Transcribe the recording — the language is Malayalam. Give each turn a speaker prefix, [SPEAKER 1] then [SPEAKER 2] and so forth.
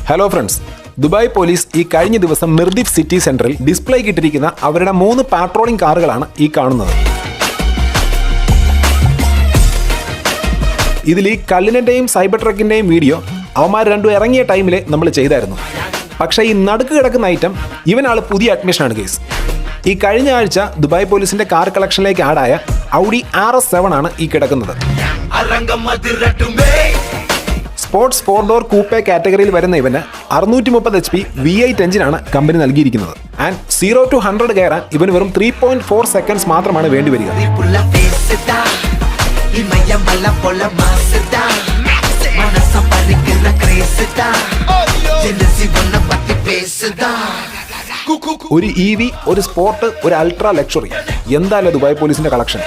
[SPEAKER 1] ഹലോ ഫ്രണ്ട്സ്, ദുബായ് പോലീസ് ഈ കഴിഞ്ഞ ദിവസം മിർദിഫ് സിറ്റി സെന്ററിൽ ഡിസ്പ്ലേക്ക് ഇട്ടിരിക്കുന്ന അവരുടെ 3 പാട്രോളിംഗ് കാറുകളാണ് ഈ കാണുന്നത്. ഇതിൽ ഈ കല്ലിൻ്റെയും സൈബർ ട്രക്കിൻ്റെയും വീഡിയോ അവന്മാർ രണ്ടും ഇറങ്ങിയ ടൈമിൽ നമ്മൾ ചെയ്തായിരുന്നു. പക്ഷേ ഈ നടുക്ക് കിടക്കുന്ന ഐറ്റം ഇവനാൾ പുതിയ അഡ്മിഷനാണ് കേസ്. ഈ കഴിഞ്ഞ ആഴ്ച ദുബായ് പോലീസിന്റെ കാർ കളക്ഷനിലേക്ക് ആഡായ ഔഡി RS7 ആണ് ഈ കിടക്കുന്നത്. സ്പോർട്സ് 4 ഡോർ കൂപ്പേ കാറ്റഗറിയിൽ വരുന്ന ഇവന് 630 HP V8 എഞ്ചിനാണ് കമ്പനി നൽകിയിരിക്കുന്നത്. ആൻഡ് 0 to 100 കയറാൻ ഇവന് വെറും 3.4 സെക്കൻഡ്സ് മാത്രമാണ് വേണ്ടി വരിക. ഒരു EV, ഒരു സ്പോർട്ട്, ഒരു അൾട്രാ ലക്ഷറി. എന്തായാലും ദുബായ് പോലീസിന്റെ കളക്ഷൻ.